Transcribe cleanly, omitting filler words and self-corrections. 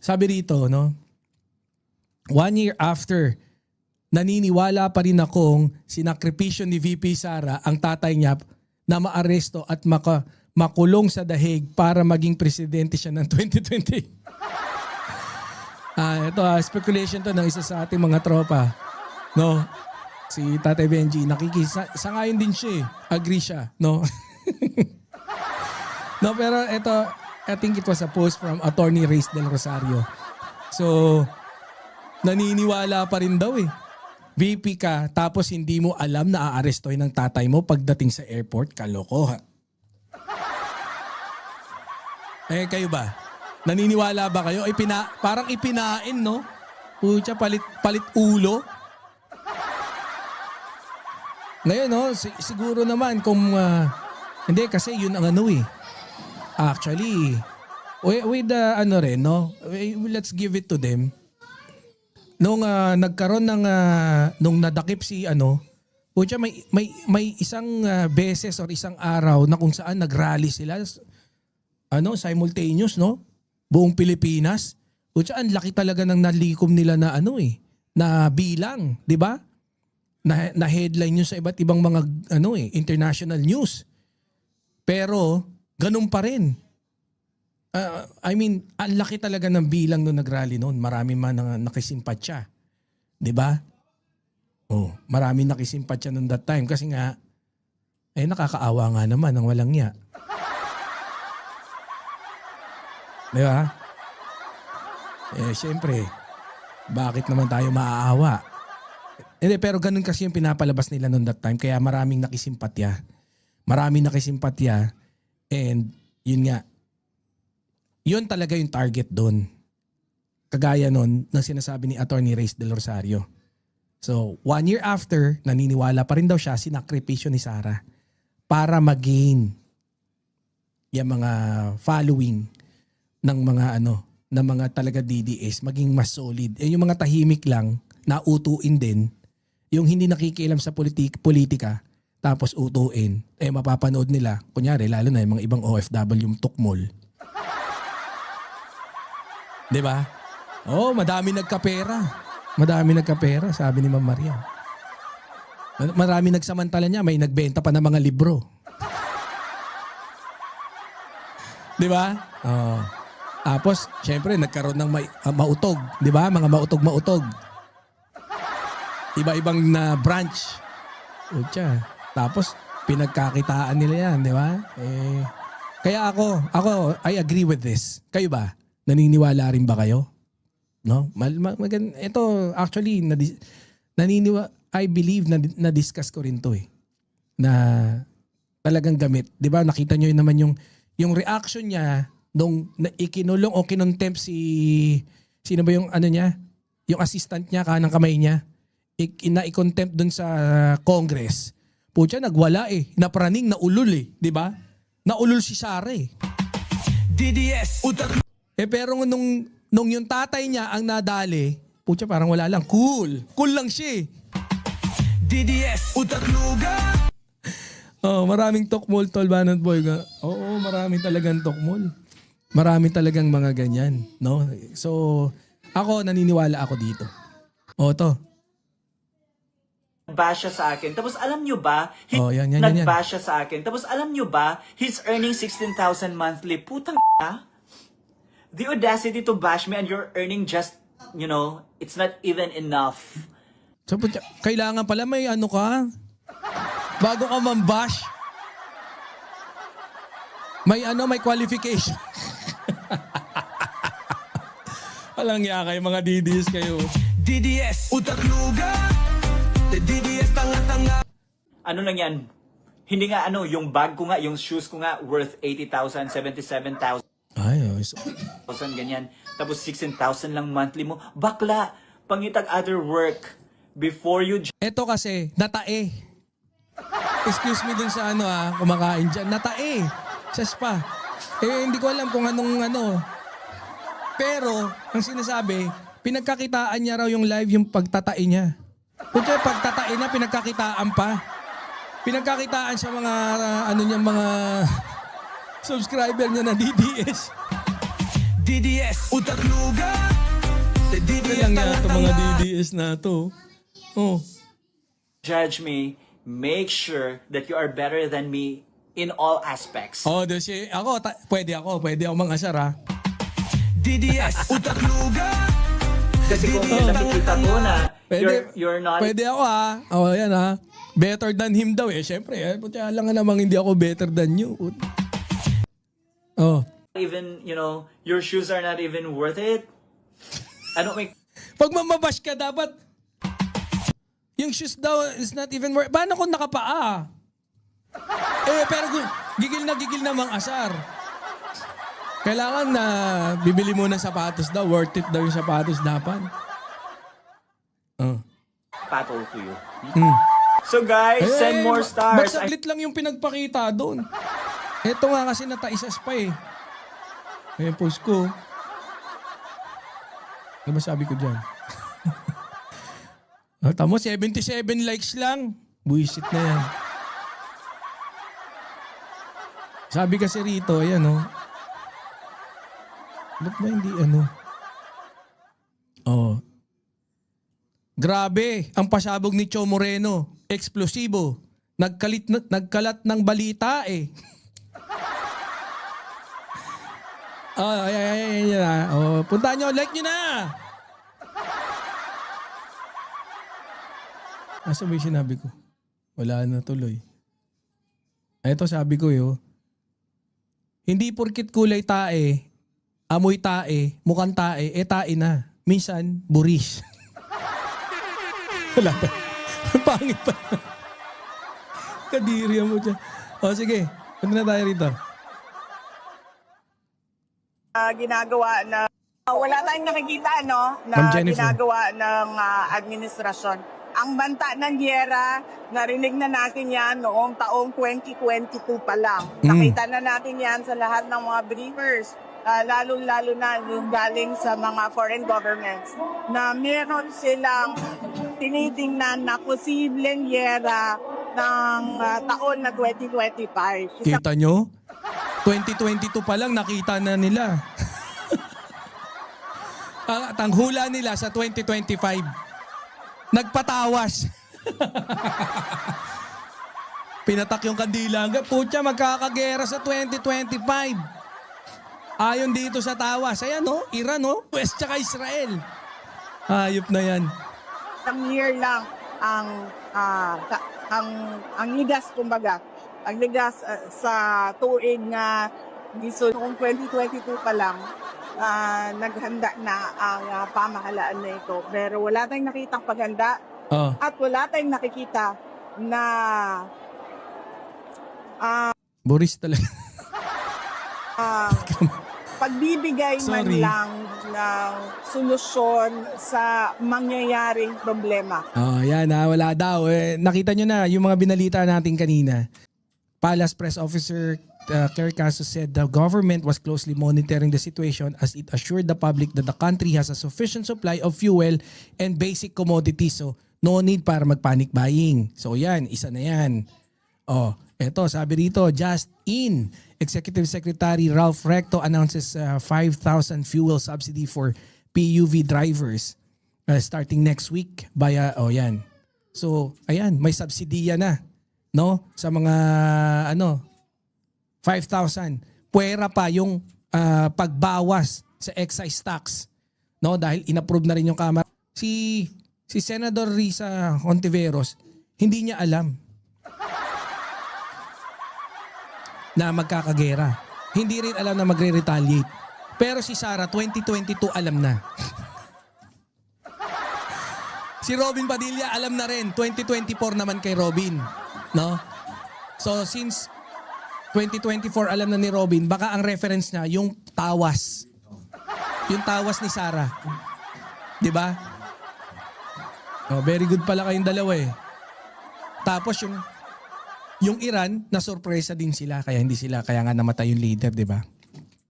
sabi rito, no? 1 year after, naniniwala pa rin akong sinakripisyo ni VP Sara ang tatay niya na maaresto at makulong sa dahig para maging presidente siya ng 2020. Ito speculation to ng isa sa ating mga tropa. No? Si Tatay Benji, sangayon din siya eh. Agree siya. No? No, pero ito, I think it was a post from Attorney Reyes del Rosario. So, naniniwala pa rin daw eh. VP ka, tapos hindi mo alam na aarestoy ng tatay mo pagdating sa airport, kalokohan. Eh, kayo ba? Naniniwala ba kayo? Parang ipinain, no? Pucha, palit ulo. Ngayon, no? Siguro naman kung... hindi, kasi yun ang ano eh. Actually, with the ano rin, no? Let's give it to them. Nung nagkaroon ng nung nadakip si ano, pucha, may isang beses or isang araw na kung saan nagrally sila simultaneous, no? Buong Pilipinas. Pucha, ang laki talaga ng nalikom nila na na bilang, 'di ba? Na headline yun sa iba't ibang mga international news. Pero ganun pa rin. Ang laki talaga ng bilang nung nagrally noon. Marami man nakisimpatya. 'Di ba? Oh, marami nakisimpatya noon that time kasi nga nakakaawa nga naman ang walang niya. 'Di ba? Syempre, bakit naman tayo maaawa? Hindi, pero ganun kasi yung pinapalabas nila noon that time kaya maraming nakisimpatya. Maraming nakisimpatya and yun nga, yun talaga yung target doon. Kagaya nun ng sinasabi ni Attorney Reyes del Rosario. So, 1 year after, naniniwala pa rin daw siya, sinakripisyo ni Sara para mag-gain yung mga following ng mga ng mga talaga DDS maging mas solid. Yung mga tahimik lang, nautuin din, yung hindi nakikialam sa politika, tapos utuin, mapapanood nila, kunyari, lalo na yung mga ibang OFW yung tukmol. Diba? Oh, madami nagkapera. Madami nagkapera, sabi ni Ma'am Maria. Marami nagsamantala niya, may nagbenta pa ng mga libro. Diba? Oh. Tapos, syempre, nagkaroon ng mautog. Diba? Mga mautog-mautog. Iba-ibang na branch. Ucha. Tapos, pinagkakitaan nila yan. Diba? Kaya ako, I agree with this. Kayo ba? Naniniwala rin ba kayo? No? Ito actually I believe na discuss ko rin 'to na talagang gamit. 'Di ba? Nakita niyo naman yung reaction niya nung ikinulong o kinontempt sino ba yung niya? Yung assistant niya kanang kamay niya. I-contempt dun sa Congress. Pucha, nagwala Napraning, naulol 'di ba? Naulol si Sara DDS pero nung yung tatay niya ang nadali, pucha parang wala lang. Cool lang siya DDS utakluga. Oh, maraming tokmol tol Banat Boy. Oo, marami talagang tokmol. Marami talagang mga ganyan, no? So, ako naniniwala ako dito. To. Bash siya sa akin. Tapos alam nyo ba, yan. nag-bash siya sa akin. Tapos alam nyo ba, he's earning 16,000 monthly. Putang the audacity to bash me and you're earning just, it's not even enough. So, kailangan pala may ka? Bago ka mambash. May qualification. Walang iya kayo mga DDS kayo. DDS, utakluga. DDS, tanga-tanga. Ano lang yan? Hindi nga yung bag ko nga, yung shoes ko nga, worth 80,000, 77,000. Ganyan. Tapos 16,000 lang monthly mo. Bakla, pangitag other work before you... Ito kasi, natae. Excuse me dun sa kumakain dyan. Natae. Sa spa. Hindi ko alam kung anong Pero, ang sinasabi, pinagkakitaan niya raw yung live yung pagtatae niya. Kung pagtatae niya, pinagkakitaan pa. Pinagkakitaan sa mga, mga subscriber niya na DDS. DDS, utak luga. Ano lang yan ito mga DDS na to? Oh. judge me, make sure that you are better than me in all aspects. Oh, si ako, pwede ako mang-asar ha. DDS, utak luga. Kasi kung nakikita ko na you're not Pwede ako ha. Oh, yan ha. Better than him daw eh. Siyempre, putya lang nga namang hindi ako better than you. Oh. even, your shoes are not even worth it. I don't make Pag mamabash ka, dapat yung shoes daw is not even worth. Paano kung nakapaa? Pero gigil na mang-asar. Kailangan na bibili mo ng sapatos daw. Worth it daw yung sapatos dapat. battle to you. Hmm. So guys, send more stars. Magsaglit lang yung pinagpakita doon. Ito nga kasi nataisas pa eh. Post ko. Ano ba sabi ko dyan? Tamo, 77 likes lang. Buisit na yan. Sabi kasi rito, ayan o. Ba't ba hindi ano? Oh. Grabe, ang pasabog ni Cho Moreno. Eksplosibo. Nagkalat ng balita eh. Ayan. Oh, puntahan nyo, like nyo na! Asa ba yung sinabi ko? Wala na tuloy. Ito sabi ko hindi porkit kulay tae, amoy tae, mukhang tae, tae na. Minsan, buris. Wala pa. Pangit pa. Kadiri mo dyan. O sige, punta na tayo rito. Ginagawa na wala tayong nakikita na Ma'am Jennifer. ginagawa ng administrasyon. Ang banta ng giyera, narinig na natin yan noong taong 2022 pa lang. Nakita na natin yan sa lahat ng mga briefers, lalo-lalo na yung galing sa mga foreign governments, na meron silang tinitingnan na posibleng giyera ng taon na 2025. Kita nyo? 2022 pa lang nakita na nila. At ang hula nila sa 2025, nagpatawas. Pinatak yung kandila. Putya, magkakagera sa 2025. Ayon dito sa tawas. Ayan Iran West tsaka Israel. Hayop na yan. Isang year lang ang ligas, kumbaga. Ang ligas sa tuig na noong 2022 pa lang, naghanda na ang pamahalaan na ito. Pero wala tayong nakitang paganda at wala tayong nakikita na Boris talaga. pagbibigay man Sorry. lang ng solusyon sa mangyayaring problema. Yan wala daw. Nakita nyo na yung mga binalita natin kanina. Palace Press Officer Claire Caso said the government was closely monitoring the situation as it assured the public that the country has a sufficient supply of fuel and basic commodities. So, no need para mag-panic buying. So, yan. Isa na yan. Eto, sabi rito, just in, Executive Secretary Ralph Recto announces 5,000 fuel subsidy for PUV drivers starting next week via, yan. So, ayan, may subsidiya na. Sa mga 5,000. Puwera pa yung pagbawas sa excise tax. Dahil inapprove na rin yung Kamara. Si Senator Risa Hontiveros, hindi niya alam na magkakagera. Hindi rin alam na magre-retaliate. Pero si Sara, 2022 alam na. Si Robin Padilla, alam na rin. 2024 naman kay Robin. So since 2024 alam na ni Robin, baka ang reference niya yung tawas. Yung tawas ni Sara. 'Di ba? Very good pala kayong dalawa eh. Tapos yung Iran, na sorpresa din sila kaya nga namatay yung leader, 'di ba?